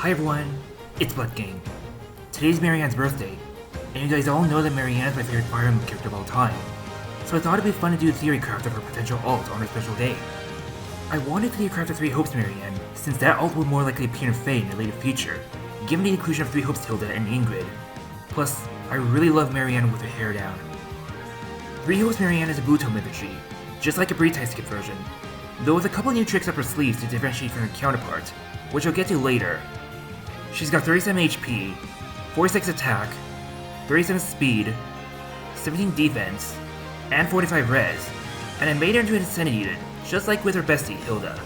Hi everyone, it's Bloodgang. Today's Marianne's birthday, and you guys all know that Marianne is my favorite Fire Emblem character of all time, so I thought it'd be fun to do a Theorycraft of her potential ult on her special day. I wanted to Theorycraft of 3 Hopes Marianne, since that ult would more likely appear in FEH in the later future, given the inclusion of 3 Hopes Tilda and Ingrid. Plus, I really love Marianne with her hair down. 3 Hopes Marianne is a Buto mimicry, just like a Breed-type skip version, though with a couple new tricks up her sleeves to differentiate from her counterpart, which I'll get to later. She's got 37 HP, 46 attack, 37 speed, 17 defense, and 45 res, and I made her into an Ascended unit, just like with her bestie, Hilda.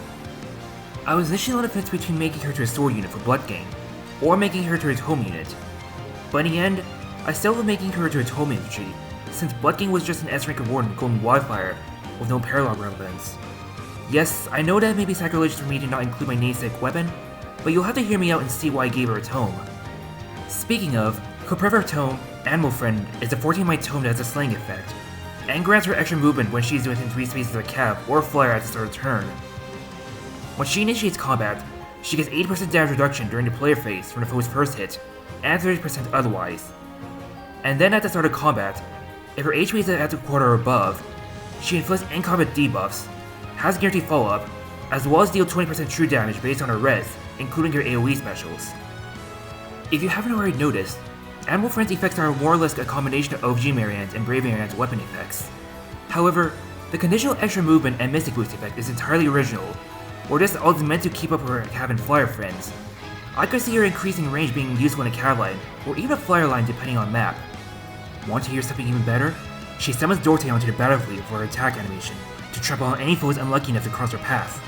I was initially on the fence between making her to a sword unit for Bloodgang, or making her to a tome unit, but in the end, I settled on making her to a tome infantry, since Bloodgang was just an S-rank award in Golden Wildfire, with no parallel relevance. Yes, I know that may be sacrilegious for me to not include my namesake weapon, but you'll have to hear me out and see why I gave her a tome. Speaking of, her preferred tome, Animal Friend, is a 14-might tome that has a slaying effect, and grants her extra movement when she's within 3 spaces of a cab or flyer at the start of turn. When she initiates combat, she gets 80% damage reduction during the player phase from the foe's first hit, and 30% otherwise. And then at the start of combat, if her HP is at the quarter or above, she inflicts in-combat debuffs, has guaranteed follow-up, as well as deal 20% true damage based on her res, including her AoE specials. If you haven't already noticed, Animal Friend's effects are more or less a combination of OG Marianne's and Brave Marianne's weapon effects. However, the conditional extra movement and Mystic Boost effect is entirely original, or this ult is meant to keep up with her cabin flyer friends. I could see her increasing range being useful in a cab line, or even a flyer line depending on map. Want to hear something even better? She summons Dorte onto the battlefield for her attack animation, to trample on any foes unlucky enough to cross her path.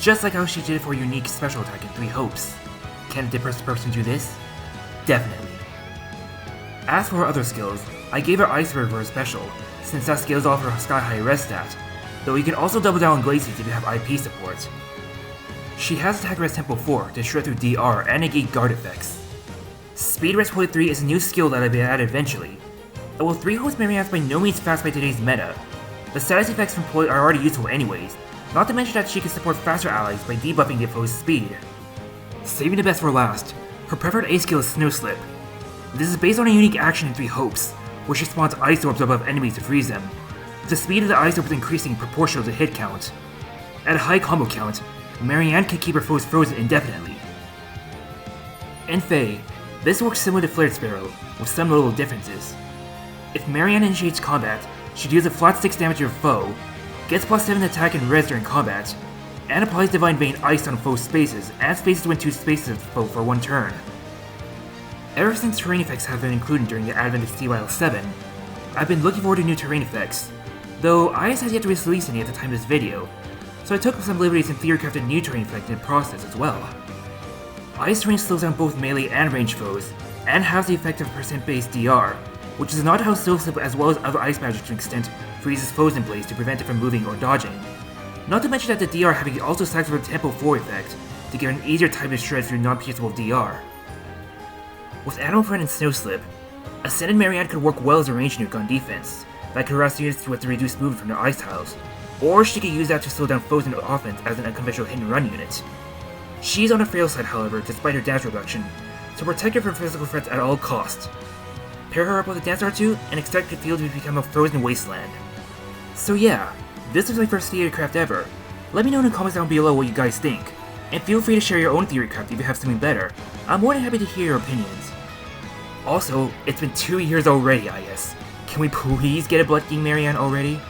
Just like how she did for her unique special attack in 3 Hopes. Can a different person do this? Definitely. As for her other skills, I gave her Ice Bird for her special, since that scales off her sky high res stat, though you can also double down on Glaciers if you have IP support. She has attack res tempo 4 to shred through DR and negate guard effects. Speed res 43 is a new skill that I've added eventually, and while 3 Hopes Marianne is by no means fast by today's meta, the status effects from Ploy are already useful anyways, not to mention that she can support faster allies by debuffing the foe's speed. Saving the best for last, her preferred A skill is Snow Slip. This is based on a unique action in 3 Hopes, where she spawns ice orbs above enemies to freeze them, with the speed of the ice orbs increasing proportional to hit count. At a high combo count, Marianne can keep her foes frozen indefinitely. In FEH, this works similar to Flared Sparrow, with some notable differences. If Marianne initiates combat, she deals a flat 6 damage to her foe, gets plus 7 attack and res during combat, and applies Divine Vein Ice on foe's spaces, and spaces within 2 spaces of the foe for 1 turn. Ever since terrain effects have been included during the advent of CYL 7, I've been looking forward to new terrain effects, though IS has yet to release any at the time of this video, so I took some liberties and theorycrafted new terrain effects in the process as well. Ice terrain slows down both melee and ranged foes, and has the effect of percent-based DR, which is not how Snow Slip as well as other ice magic to an extent freezes foes in place to prevent it from moving or dodging. Not to mention that the DR having also stacks with a tempo 4 effect to give an easier time to shred through non-pierceable DR. With Animal Friend and Snow Slip, Ascended Marianne could work well as a ranged nuke on defense that could harass units with the reduced movement from their ice tiles, or she could use that to slow down foes in offense as an unconventional hit and run unit. She's on the frail side however despite her damage reduction, so protect her from physical threats at all costs. Pair her up with a Dance R2 and expect the field to become a frozen wasteland. So yeah, this was my first Theorycraft ever. Let me know in the comments down below what you guys think, and feel free to share your own Theorycraft if you have something better. I'm more than happy to hear your opinions. Also, it's been 2 years already, IS. Can we please get a Bloodgang Marianne already?